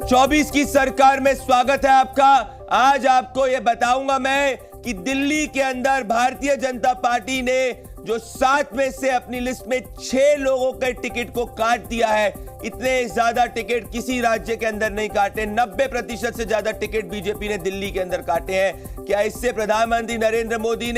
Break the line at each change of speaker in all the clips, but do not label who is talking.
24 की सरकार में स्वागत है आपका। आज आपको यह बताऊंगा मैं कि दिल्ली के अंदर भारतीय जनता पार्टी ने जो 7 में से अपनी लिस्ट में 6 लोगों के टिकट को काट दिया है। इतने ज्यादा टिकट किसी राज्य के अंदर नहीं काटे। 90% से ज्यादा टिकट बीजेपी ने दिल्ली के अंदर काटे हैं। क्या इससे प्रधानमंत्री नरेंद्र मोदी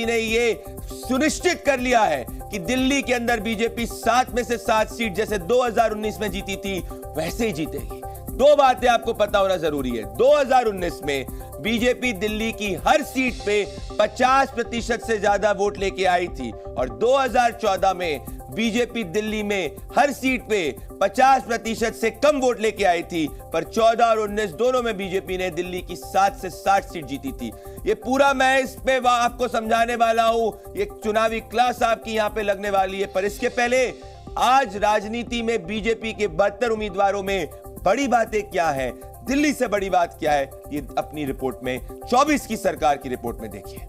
ने ये सुनिश्चित कर लिया है कि दिल्ली के अंदर बीजेपी 7 में से 7 सीट जैसे 2019 में जीती थी वैसे ही जीतेगी। 2 बातें आपको पता होना जरूरी है। 2019 में बीजेपी दिल्ली की हर सीट पे 50% से ज्यादा वोट लेके आई थी और 2014 में बीजेपी दिल्ली में हर सीट पे 50% से कम वोट लेके आई थी, पर 14 और 19 दोनों में बीजेपी ने दिल्ली की 7 से 60 सीट जीती थी। ये पूरा मैं इस पे आपको समझाने वाला हूं। ये चुनावी क्लास आपकी यहां पे लगने वाली है, पर इसके पहले आज राजनीति में बीजेपी के बदतर उम्मीदवारों में बड़ी बातें क्या है, दिल्ली से बड़ी बात क्या है, ये अपनी रिपोर्ट में 24 की सरकार की रिपोर्ट में देखिए।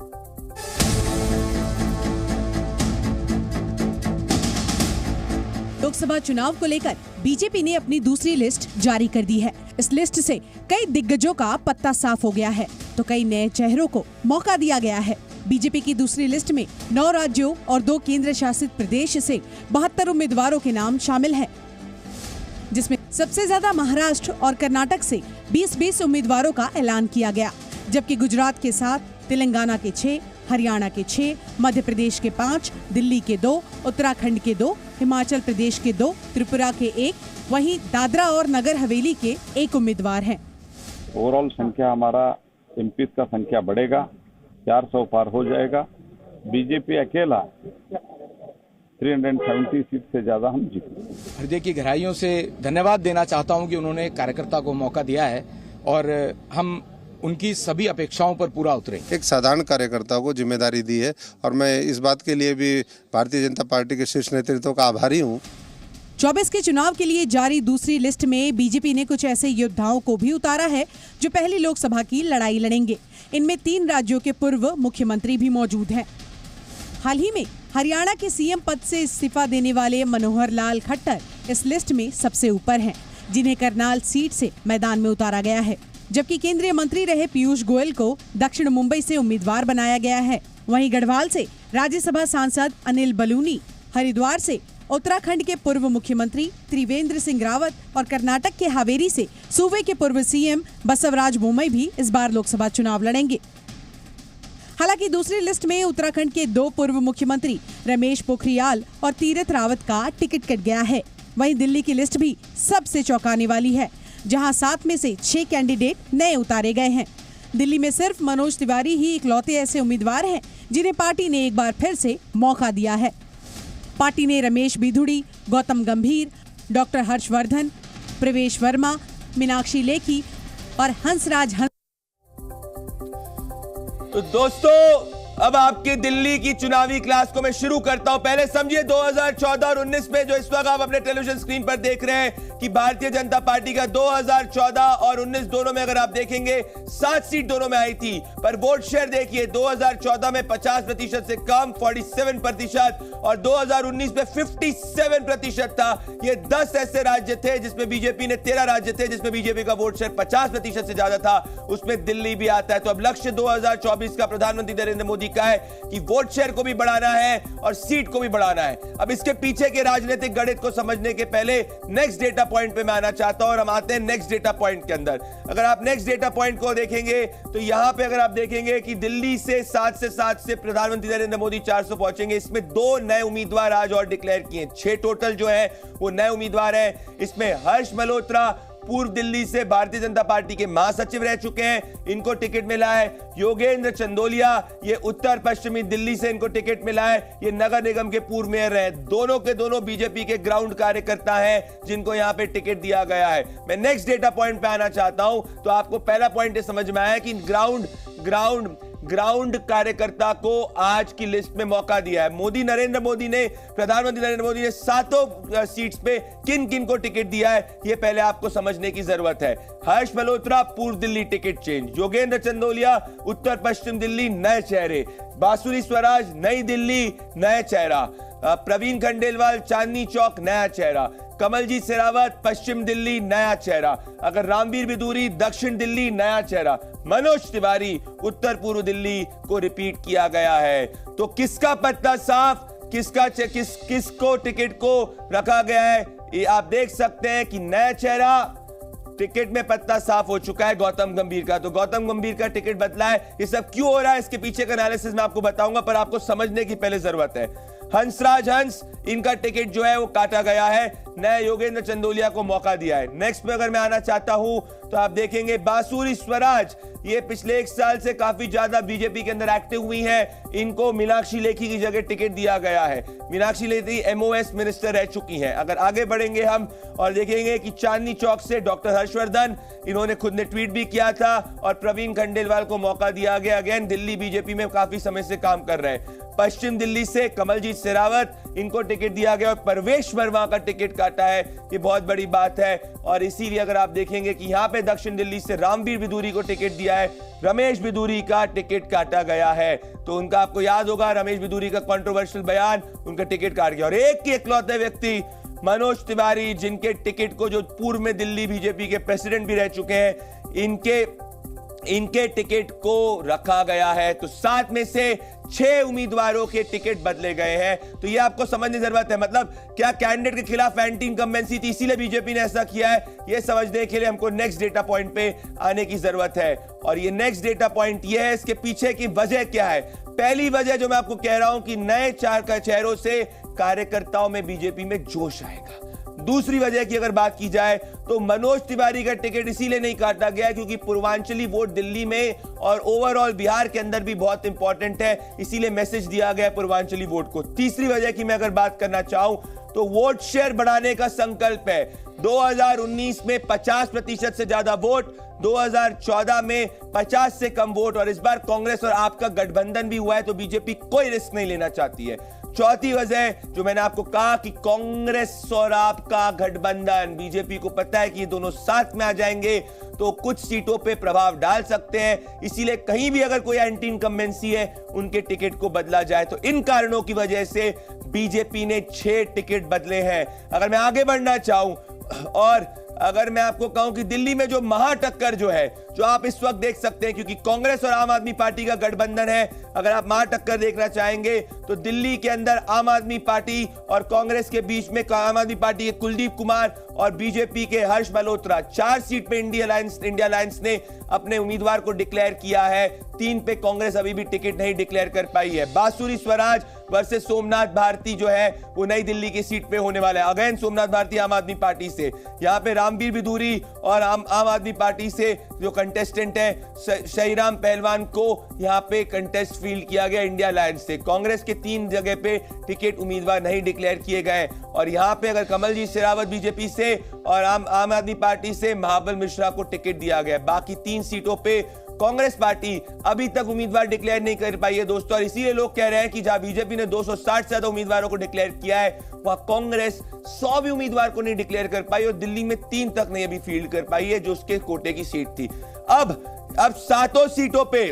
लोकसभा चुनाव को लेकर बीजेपी ने अपनी दूसरी लिस्ट जारी कर दी है। इस लिस्ट से कई दिग्गजों का पत्ता साफ हो गया है तो कई नए चेहरों को मौका दिया गया है। बीजेपी की दूसरी लिस्ट में 9 राज्यों और 2 केंद्र शासित प्रदेश से 72 उम्मीदवारों के नाम शामिल हैं, जिसमें सबसे ज्यादा महाराष्ट्र और कर्नाटक से 20-20 उम्मीदवारों का ऐलान किया गया, जबकि गुजरात के 7, तेलंगाना के 6, हरियाणा के 6, मध्य प्रदेश के 5, दिल्ली के 2, उत्तराखंड के 2, हिमाचल प्रदेश के 2, त्रिपुरा के 1, वहीं दादरा और नगर हवेली के 1 उम्मीदवार हैं।
ओवरऑल संख्या हमारा एमपी का संख्या बढ़ेगा, 400 पार हो जाएगा। बीजेपी अकेला 370 सीट से ज्यादा हम जीतेंगे।
हृदय की गहराइयों से धन्यवाद देना चाहता हूं कि उन्होंने कार्यकर्ता को मौका दिया है और हम उनकी सभी अपेक्षाओं पर पूरा उतरे।
एक साधारण कार्यकर्ता को जिम्मेदारी दी है और मैं इस बात के लिए भी भारतीय जनता पार्टी के शीर्ष नेतृत्व का आभारी हूं।
24 के चुनाव के लिए जारी दूसरी लिस्ट में बीजेपी ने कुछ ऐसे योद्धाओं को भी उतारा है जो पहली लोकसभा की लड़ाई लड़ेंगे। इनमें 3 राज्यों के पूर्व मुख्यमंत्री भी मौजूद हैं। हाल ही में हरियाणा के सीएम पद से इस्तीफा देने वाले मनोहर लाल खट्टर इस लिस्ट में सबसे ऊपर हैं, जिन्हें करनाल सीट से मैदान में उतारा गया है, जबकि केंद्रीय मंत्री रहे पीयूष गोयल को दक्षिण मुंबई से उम्मीदवार बनाया गया है। वहीं गढ़वाल से राज्यसभा सांसद अनिल बलूनी, हरिद्वार से उत्तराखंड के पूर्व मुख्यमंत्री त्रिवेंद्र सिंह रावत और कर्नाटक के हावेरी से सूबे के पूर्व सीएम बसवराज बोम्मई भी इस बार लोकसभा चुनाव लड़ेंगे। हालांकि दूसरी लिस्ट में उत्तराखंड के 2 पूर्व मुख्यमंत्री रमेश पोखरियाल और तीरथ रावत का टिकट कट गया है। वहीं दिल्ली की लिस्ट भी सबसे चौंकाने वाली है, जहां 7 में से 6 कैंडिडेट नए उतारे गए हैं। दिल्ली में सिर्फ मनोज तिवारी ही इकलौते ऐसे उम्मीदवार हैं जिन्हें पार्टी ने एक बार फिर से मौका दिया है। पार्टी ने रमेश बिधुड़ी, गौतम गंभीर, डॉक्टर हर्षवर्धन, प्रवेश वर्मा, मीनाक्षी लेखी और हंसराज
तो दोस्तों, अब आपकी दिल्ली की चुनावी क्लास को मैं शुरू करता हूं। पहले समझिए 2014 और 19 में जो इस वक्त आप अपने टेलीविजन स्क्रीन पर देख रहे हैं कि भारतीय जनता पार्टी का 2014 और 19 दोनों में अगर आप देखेंगे 7 सीट दोनों में आई थी, पर वोट शेयर देखिए 2014 में 50% से कम 47% और 2019 में 57% था। ये 10 ऐसे राज्य थे जिसमें बीजेपी ने 13 राज्य थे जिसमें बीजेपी का वोट शेयर 50% से ज्यादा था, उसमें दिल्ली भी आता है। तो अब लक्ष्य 2024 का प्रधानमंत्री नरेंद्र मोदी का है कि वोट शेयर को भी बढ़ाना है और सीट को भी बढ़ाना है। अब इसके पीछे के राजनीतिक गणित को समझने के पहले नेक्स्ट डेटा पॉइंट पे मैं आना चाहता हूं और हम आते हैं नेक्स्ट डेटा पॉइंट के अंदर। अगर आप नेक्स्ट डेटा पॉइंट को देखेंगे तो यहां पे अगर आप देखेंगे कि दिल्ली से 7 से प्रधानमंत्री नरेंद्र मोदी 400 पहुंचेंगे। इसमें 2 नए उम्मीदवार आज और डिक्लेयर किए, 6 टोटल जो है वो नए उम्मीदवार हैं। इसमें हर्ष मल्होत्रा पूर्व दिल्ली से भारतीय जनता पार्टी के महासचिव रह चुके हैं, इनको टिकट मिला है। योगेंद्र चंदोलिया, ये उत्तर पश्चिमी दिल्ली से इनको टिकट मिला है, ये नगर निगम के पूर्व मेयर रहे। दोनों के दोनों बीजेपी के ग्राउंड कार्यकर्ता हैं जिनको यहां पे टिकट दिया गया है। मैं नेक्स्ट डेटा पॉइंट पे आना चाहता हूं। तो आपको पहला पॉइंट ये समझ में आया कि ग्राउंड कार्यकर्ता को आज की लिस्ट में मौका दिया है। प्रधानमंत्री नरेंद्र मोदी ने 7 सीट्स पे किन किन को टिकट दिया है, ये पहले आपको समझने की जरूरत है। हर्ष मल्होत्रा पूर्व दिल्ली टिकट चेंज, योगेंद्र चंदोलिया उत्तर पश्चिम दिल्ली नए चेहरे, बांसुरी स्वराज नई दिल्ली नया चेहरा, प्रवीण खंडेलवाल चांदनी चौक नया चेहरा, कमलजीत शेरावत पश्चिम दिल्ली नया चेहरा, अगर रामवीर बिदूरी दक्षिण दिल्ली नया चेहरा, मनोज तिवारी उत्तर पूर्व दिल्ली को रिपीट किया गया है। तो किसका पत्ता साफ, किसको टिकट को रखा गया है, ये आप देख सकते हैं कि नया चेहरा टिकट में पत्ता साफ हो चुका है गौतम गंभीर का। तो गौतम गंभीर का टिकट बदला है। ये सब क्यों हो रहा है, इसके पीछे का एनालिसिस मैं आपको बताऊंगा, पर आपको समझने की पहले जरूरत है। हंसराज हंस, इनका टिकट जो है वो काटा गया है, नए योगेंद्र चंदोलिया को मौका दिया है। नेक्स्ट पे अगर मैं आना चाहता हूं तो आप देखेंगे बांसुरी स्वराज, ये पिछले 1 साल से काफी ज्यादा बीजेपी के अंदर एक्टिव हुई हैं, इनको मीनाक्षी लेखी की जगह टिकट दिया गया है। मीनाक्षी लेखी एमओएस मिनिस्टर रह चुकी हैं। अगर आगे बढ़ेंगे हम और देखेंगे कि चांदनी चौक से डॉक्टर हर्षवर्धन, इन्होंने खुद ने ट्वीट भी किया था, और प्रवीण खंडेलवाल को मौका दिया गया। अगेन दिल्ली बीजेपी में काफी समय से काम कर रहे हैं। पश्चिम दिल्ली से कमलजीत शेरावत, इनको टिकट दिया गया और परवेश वर्मा का टिकट काटा है, ये बहुत बड़ी बात है। और इसीलिए अगर आप देखेंगे कि यहाँ पे दक्षिण दिल्ली से रामवीर बिदूरी को टिकट दिया है, रमेश बिदूरी का टिकट काटा गया है। तो उनका आपको याद होगा रमेश बिदूरी का कंट्रोवर्शियल बयान, उनका टिकट काट गया। और एक के इकलौते व्यक्ति मनोज तिवारी, जिनके टिकट को, जो पूर्व में दिल्ली बीजेपी के प्रेसिडेंट भी रह चुके हैं, इनके टिकट को रखा गया है। तो 7 में से 6 उम्मीदवारों के टिकट बदले गए हैं। तो ये आपको समझने की जरूरत है, मतलब क्या कैंडिडेट के खिलाफ एंटी इनकम्बेंसी थी, इसीलिए बीजेपी ने ऐसा किया है। ये समझने के लिए हमको नेक्स्ट डेटा पॉइंट पे आने की जरूरत है। और ये नेक्स्ट डेटा पॉइंट ये है, इसके पीछे की वजह क्या है। पहली वजह जो मैं आपको कह रहा हूं कि नए 4 चेहरों से कार्यकर्ताओं में बीजेपी में जोश आएगा। दूसरी वजह की अगर बात की जाए तो मनोज तिवारी का टिकट इसीलिए नहीं काटा गया क्योंकि पूर्वांचली वोट दिल्ली में और ओवरऑल बिहार के अंदर भी बहुत इंपॉर्टेंट है, इसीलिए मैसेज दिया गया पूर्वांचली वोट को। तीसरी वजह की मैं अगर बात करना चाहूं तो वोट शेयर बढ़ाने का संकल्प है। 2019 में 50% से ज्यादा वोट, 2014 में 50 से कम वोट, और इस बार कांग्रेस और आपका गठबंधन भी हुआ है, तो बीजेपी कोई रिस्क नहीं लेना चाहती है। चौथी वजह जो मैंने आपको कहा कि कांग्रेस और आपका गठबंधन, बीजेपी को पता है कि ये दोनों साथ में आ जाएंगे तो कुछ सीटों पे प्रभाव डाल सकते हैं, इसीलिए कहीं भी अगर कोई एंटी इनकम्बेंसी है उनके टिकट को बदला जाए। तो इन कारणों की वजह से बीजेपी ने 6 टिकट बदले हैं। अगर मैं आगे बढ़ना चाहूं और अगर मैं आपको कहूं कि दिल्ली में जो महाटक्कर जो है, जो आप इस वक्त देख सकते हैं, क्योंकि कांग्रेस और आम आदमी पार्टी का गठबंधन है, अगर आप महाटक्कर देखना चाहेंगे तो दिल्ली के अंदर आम आदमी पार्टी और कांग्रेस के बीच में आम आदमी पार्टी के कुलदीप कुमार और बीजेपी के हर्ष मल्होत्रा, 4 सीट पे इंडिया अलायंस ने अपने उम्मीदवार को डिक्लेयर किया है। 3 पे कांग्रेस अभी भी टिकट नहीं डिक्लेयर कर पाई है। बांसुरी स्वराज वर्सेस सोमनाथ भारती जो है वो नई दिल्ली की सीट पे होने वाला है। अगेन सोमनाथ भारती आम आदमी पार्टी से, यहाँ पे रामवीर बिदूरी और आम आदमी पार्टी से जो कंटेस्टेंट है शहीराम पहलवान को यहाँ पे कंटेस्ट फील्ड किया गया इंडिया अलायंस से। कांग्रेस के 3 जगह पे टिकट उम्मीदवार नहीं डिक्लेयर किए गए, और यहाँ पे अगर कमलजीत शेरावत बीजेपी से और आम आदमी पार्टी से महाबल मिश्रा को टिकट दिया गया। बाकी 3 सीटों पे कांग्रेस पार्टी अभी तक उम्मीदवार डिक्लेयर नहीं कर पाई है दोस्तों, और इसीलिए लोग कह रहे हैं कि जहां बीजेपी ने 260 से ज्यादा उम्मीदवारों को डिक्लेयर किया है, वहां कांग्रेस 100 भी उम्मीदवार को नहीं डिक्लेयर कर पाई, और दिल्ली में 3 तक नहीं अभी फील्ड कर पाई है जो उसके कोटे की सीट थी। अब 7 सीटों पे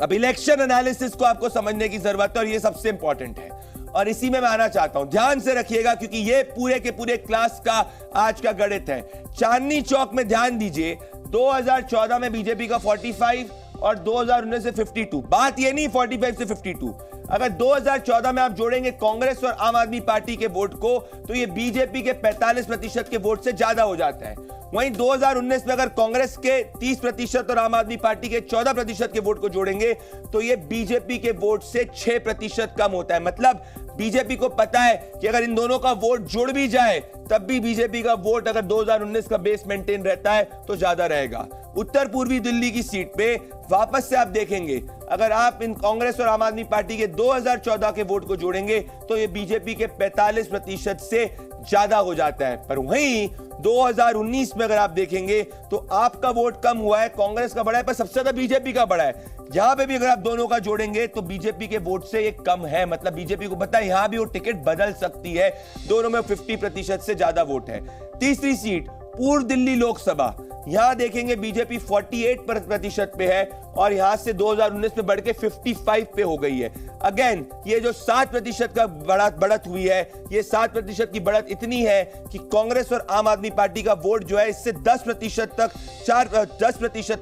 अब इलेक्शन एनालिसिस को आपको समझने की जरूरत है, और ये सबसे इंपॉर्टेंट है, और इसी में मैं आना चाहता हूं। ध्यान से रखिएगा क्योंकि ये पूरे के पूरे क्लास का आज का गणित है। चांदनी चौक में ध्यान दीजिए, 2014 में बीजेपी का 45 और 2019 से 52। बात ये नहीं 45 से 52, अगर 2014 में आप जोड़ेंगे कांग्रेस और आम आदमी पार्टी के वोट को तो ये बीजेपी के 45% के वोट से ज्यादा हो जाता है। वहीं 2019 में अगर कांग्रेस के 30% और आम आदमी पार्टी के 14% के वोट को जोड़ेंगे तो ये बीजेपी के वोट से 6% कम होता है। मतलब बीजेपी को पता है कि अगर इन दोनों का वोट जुड़ भी जाए तब भी बीजेपी का वोट अगर 2019 का बेस मेंटेन रहता है तो ज्यादा रहेगा। उत्तर पूर्वी दिल्ली की सीट पे वापस से आप देखेंगे, अगर आप इन कांग्रेस और आम आदमी पार्टी के 2014 के वोट को जोड़ेंगे तो ये बीजेपी के 45% से ज्यादा हो जाता है। पर वहीं 2019 में अगर आप देखेंगे तो आपका वोट कम हुआ है, कांग्रेस का बढ़ा है, पर सबसे ज्यादा बीजेपी का बढ़ा है। यहां पे भी अगर आप दोनों का जोड़ेंगे तो बीजेपी के वोट से ये कम है, मतलब बीजेपी को पता है यहां भी वो टिकट बदल सकती है। दोनों में 50% से ज्यादा वोट है। तीसरी सीट पूर्व दिल्ली लोकसभा, यहां देखेंगे बीजेपी 48% पे है और यहां से 2019 में बढ़ के 55 पे हो गई है। अगेन ये जो 7% का बढ़त हुई है, ये 7% की बढ़त इतनी है कि कांग्रेस और आम आदमी पार्टी का वोट जो है इससे 10%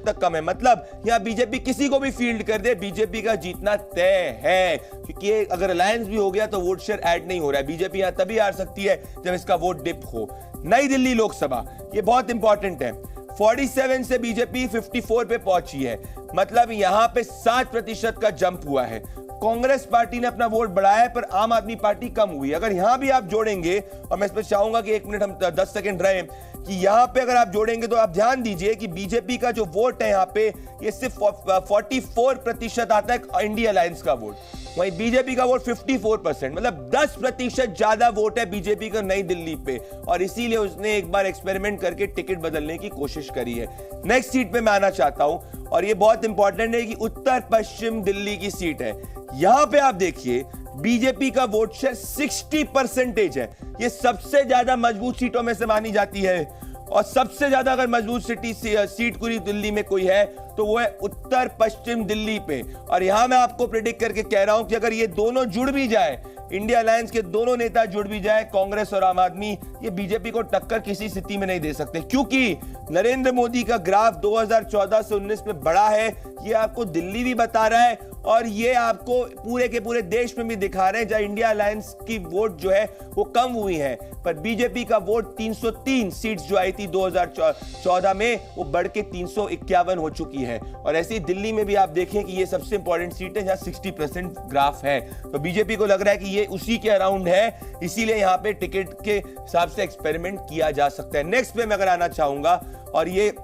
तक कम है। मतलब यहां बीजेपी किसी को भी फील्ड कर दे, बीजेपी का जीतना तय है, क्योंकि अगर अलायंस भी हो गया तो वोट शेयर ऐड नहीं हो रहा है। बीजेपी यहां तभी हार सकती है जब इसका वोट डिप हो। नई दिल्ली लोकसभा, ये बहुत इंपॉर्टेंट है। 47 से बीजेपी 54 पे पहुंची है, मतलब यहां पे 7% का जंप हुआ है। कांग्रेस पार्टी ने अपना वोट बढ़ाया है पर आम आदमी पार्टी कम हुई। अगर यहां भी आप जोड़ेंगे, और मैं इस पर चाहूंगा कि 1 मिनट हम 10 सेकंड रहे, कि यहां पे अगर आप जोड़ेंगे तो आप ध्यान दीजिए कि बीजेपी का जो वोट है यहां पे ये सिर्फ 44% आता है इंडिया अलायंस का वोट, वहीं बीजेपी का वोट 54%, मतलब 10% ज्यादा वोट है बीजेपी का नई दिल्ली पे, और इसीलिए उसने एक बार एक्सपेरिमेंट करके टिकट बदलने की कोशिश करी है। नेक्स्ट सीट पे मैं आना चाहता हूं, और ये बहुत इंपॉर्टेंट है कि उत्तर पश्चिम दिल्ली की सीट है। यहां पे आप देखिए बीजेपी का वोट शेयर 60% है। ये सबसे ज्यादा मजबूत सीटों में से मानी जाती है, और सबसे ज्यादा अगर मजबूत सीट पूरी दिल्ली में कोई है तो वो है उत्तर पश्चिम दिल्ली पे। और यहां मैं आपको प्रेडिक्ट करके कह रहा हूं कि अगर ये दोनों जुड़ भी जाए, इंडिया अलायंस के दोनों नेता जुड़ भी जाए, कांग्रेस और आम आदमी, ये बीजेपी को टक्कर किसी स्थिति में नहीं दे सकते, क्योंकि नरेंद्र मोदी का ग्राफ 2014 से 19 में बढ़ा है। ये आपको दिल्ली भी बता रहा है और ये आपको पूरे के पूरे देश में भी दिखा रहे हैं, जहां इंडिया अलायंस की वोट जो है वो कम हुई है, पर बीजेपी का वोट 303 सीट्स जो आई थी 2014 में, वो बढ़ के 351 हो चुकी है। और ऐसे ही दिल्ली में भी आप देखें कि ये सबसे इंपॉर्टेंट सीट है जहां 60% ग्राफ है, तो बीजेपी को लग रहा है कि ये उसी के अराउंड है, इसीलिए यहां पे टिकट के हिसाब से एक्सपेरिमेंट किया जा सकता है। नेक्स्ट पे मैं अगर आना चाहूंगा, और ये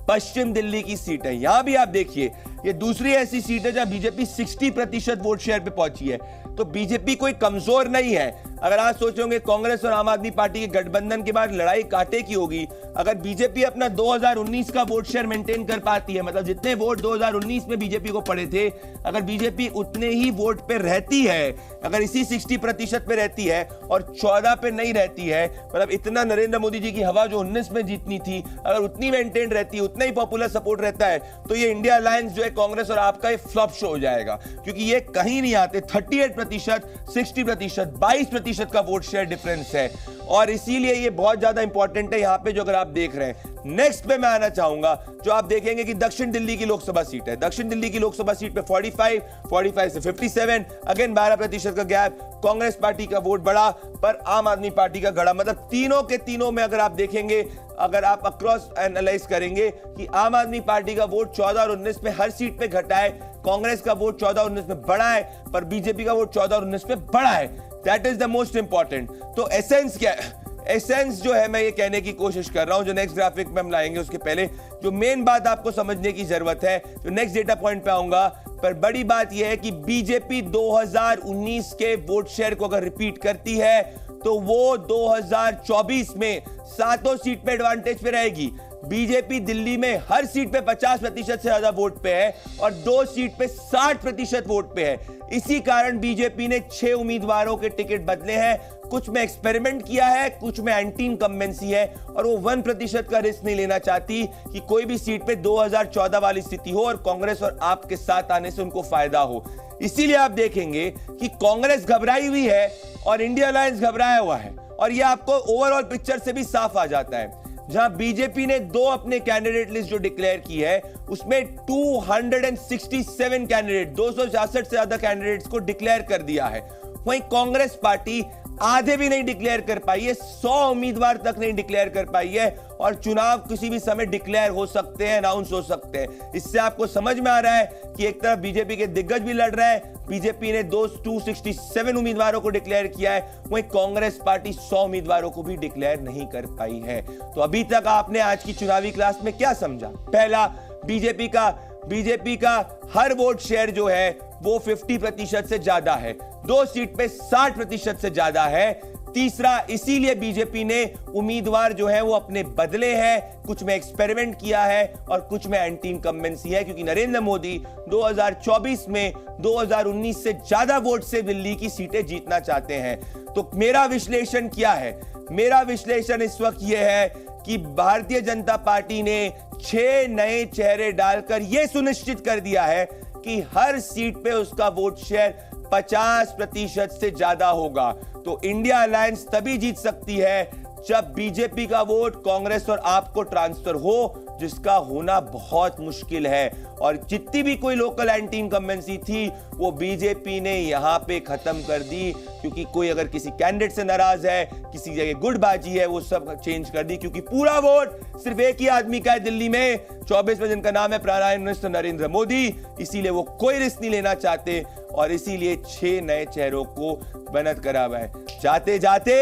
पश्चिम दिल्ली की सीट है। यहां भी आप देखिए ये दूसरी ऐसी सीट है जहां बीजेपी 60% वोट शेयर पे पहुंची है, तो बीजेपी कोई कमजोर नहीं है। अगर आप सोचोगे कांग्रेस और आम आदमी पार्टी के गठबंधन के बाद लड़ाई कांटे की होगी, अगर बीजेपी अपना 2019 का वोट शेयर मेंटेन कर पाती है, मतलब जितने वोट 2019 में बीजेपी को पड़े थे, अगर बीजेपी उतने ही वोट पे रहती है, अगर इसी 60% पे रहती है और 14 पे नहीं रहती है, मतलब इतना नरेंद्र मोदी जी की हवा जो 19 में जीतनी थी, अगर उतनी मेंटेन रहती है, उतना ही पॉपुलर सपोर्ट रहता है, तो ये इंडिया अलायंस जो है कांग्रेस और आपका फ्लॉप शो हो जाएगा, क्योंकि ये कहीं नहीं आते। 38%, 60%, 22% का वोट शेयर डिफरेंस है, और इसीलिए ये बहुत ज्यादा इंपॉर्टेंट है यहां पे जो अगर आप देख रहे हैं। नेक्स्ट पे मैं आना चाहूंगा, जो आप देखेंगे कि दक्षिण दिल्ली की लोकसभा सीट है। दक्षिण दिल्ली की लोकसभा सीट पे 45 से 57, अगेन 12% का गैप। कांग्रेस पार्टी का वोट बढ़ा पर आम आदमी पार्टी का घड़ा, मतलब तीनों के तीनों में अगर आप देखेंगे, अगर आप अक्रॉस एनालाइज करेंगे कि आम आदमी पार्टी का वोट 14 और 19 में हर सीट पे घटा है, कांग्रेस का वोट 14 और 19 में बढ़ा है, पर बीजेपी का वोट 14 और 19 में बढ़ा है। That is the most important. तो एसेंस क्या है? एसेंस जो है मैं ये कहने की कोशिश कर रहा हूं, जो नेक्स्ट ग्राफिक में हम लाएंगे उसके पहले जो मेन बात आपको समझने की जरूरत है, जो नेक्स्ट डेटा पॉइंट पे आऊंगा, पर बड़ी बात यह है कि बीजेपी 2019 के वोट शेयर को अगर रिपीट करती है तो वो 2024 में 7 सीट पे एडवांटेज पे रहेगी। बीजेपी दिल्ली में हर सीट पे 50% से ज्यादा वोट पे है और 2 सीट पे 60% वोट पे है। इसी कारण बीजेपी ने 6 उम्मीदवारों के टिकट बदले हैं, कुछ में एक्सपेरिमेंट किया है, कुछ में एंटी इनकम्बेंसी है, और वो 1% का रिस्क नहीं लेना चाहती कि कोई भी सीट पे 2014 वाली स्थिति हो और कांग्रेस और आप के साथ आने से उनको फायदा हो। इसीलिए आप देखेंगे कि कांग्रेस घबराई हुई है और इंडिया अलायंस घबराया हुआ है, और यह आपको ओवरऑल पिक्चर से भी साफ आ जाता है। जहां बीजेपी ने 2 अपने कैंडिडेट लिस्ट जो डिक्लेयर की है, उसमें 267 कैंडिडेट, 266 से ज्यादा कैंडिडेट्स को डिक्लेयर कर दिया है। वहीं कांग्रेस पार्टी आधे भी नहीं डिक्लेयर कर पाई है, 100 उम्मीदवार तक नहीं डिक्लेयर कर पाई है, और चुनाव किसी भी समय डिक्लेयर हो सकते हैं, अनाउंस हो सकते हैं। इससे आपको समझ में आ रहा है कि एक तरफ बीजेपी के दिग्गज भी लड़ रहे हैं, बीजेपी ने 267 उम्मीदवारों को डिक्लेयर किया है, वहीं कांग्रेस पार्टी 100 उम्मीदवारों को भी डिक्लेयर नहीं कर पाई है। तो अभी तक आपने आज की चुनावी क्लास में क्या समझा? पहला, बीजेपी का हर वोट शेयर जो है वो 50% से ज्यादा है, 2 सीट पे 60% से ज्यादा है। तीसरा, इसीलिए बीजेपी ने उम्मीदवार जो है वो अपने बदले हैं, कुछ में एक्सपेरिमेंट किया है और कुछ में एंटी इनकम्बेंसी है, क्योंकि नरेंद्र मोदी 2024 में 2019 से ज्यादा वोट से दिल्ली की सीटें जीतना चाहते हैं। तो मेरा विश्लेषण क्या है? मेरा विश्लेषण इस वक्त यह है कि भारतीय जनता पार्टी ने 6 नए चेहरे डालकर यह सुनिश्चित कर दिया है कि हर सीट पे उसका वोट शेयर 50% से ज्यादा होगा। तो इंडिया अलायंस तभी जीत सकती है जब बीजेपी का वोट कांग्रेस और आप को ट्रांसफर हो, जिसका होना बहुत मुश्किल है। और जितनी भी कोई लोकल एंटी इनकम्बेंसी थी वो बीजेपी ने यहां पे खत्म कर दी, क्योंकि कोई अगर किसी कैंडिडेट से नाराज है, किसी जगह गुटबाजी है, वो सब चेंज कर दी, क्योंकि पूरा वोट सिर्फ एक ही आदमी का है दिल्ली में 24 में, जिनका नाम है प्राइम मिनिस्टर नरेंद्र मोदी। इसीलिए वो कोई रिस्क नहीं लेना चाहते और इसीलिए 6 नए चेहरों को बनत करा हुआ है। जाते जाते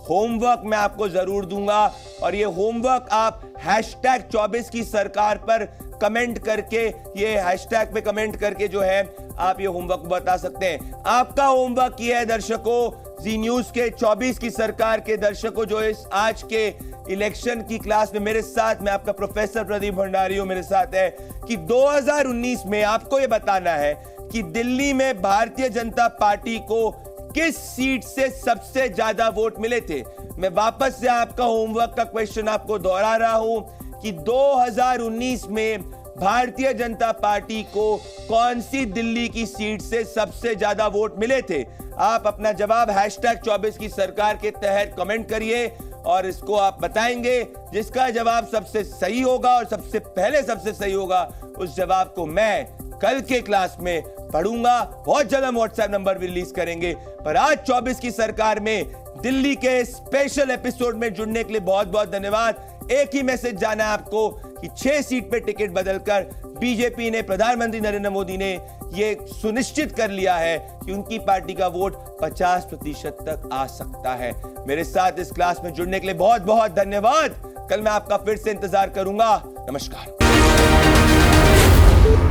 होमवर्क मैं आपको जरूर दूंगा और ये होमवर्क आप #24 की सरकार पर कमेंट करके, ये हैशटैग पे कमेंट करके जो है आप ये होमवर्क बता सकते हैं। आपका होमवर्क ये है दर्शकों, जी न्यूज के 24 की सरकार के दर्शकों जो इस आज के इलेक्शन की क्लास में मेरे साथ, मैं आपका प्रोफेसर प्रदीप भंडारी हूं, मेरे साथ है कि 2019 में आपको ये बताना है कि दिल्ली में भारतीय जनता पार्टी को किस सीट से सबसे ज्यादा वोट मिले थे। मैं वापस से आपका होमवर्क का क्वेश्चन आपको दोहरा रहा हूं कि 2019 में भारतीय जनता पार्टी को कौन सी दिल्ली की सीट से सबसे ज्यादा वोट मिले थे। आप अपना जवाब #24 की सरकार के तहत कमेंट करिए और इसको आप बताएंगे। जिसका जवाब सबसे सही होगा और सबसे पहले सबसे सही होगा, उस जवाब को मैं कल के क्लास में पढ़ूंगा। बहुत जल्द हम व्हाट्सएप नंबर भी रिलीज करेंगे। पर आज 24 की सरकार में दिल्ली के स्पेशल एपिसोड में जुड़ने के लिए बहुत बहुत धन्यवाद। एक ही मैसेज जाना है आपको कि 6 सीट पे टिकट बदलकर बीजेपी ने, प्रधानमंत्री नरेंद्र मोदी ने ये सुनिश्चित कर लिया है कि उनकी पार्टी का वोट 50% तक आ सकता है। मेरे साथ इस क्लास में जुड़ने के लिए बहुत बहुत धन्यवाद। कल मैं आपका फिर से इंतजार करूंगा। नमस्कार।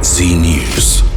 जी न्यूज़।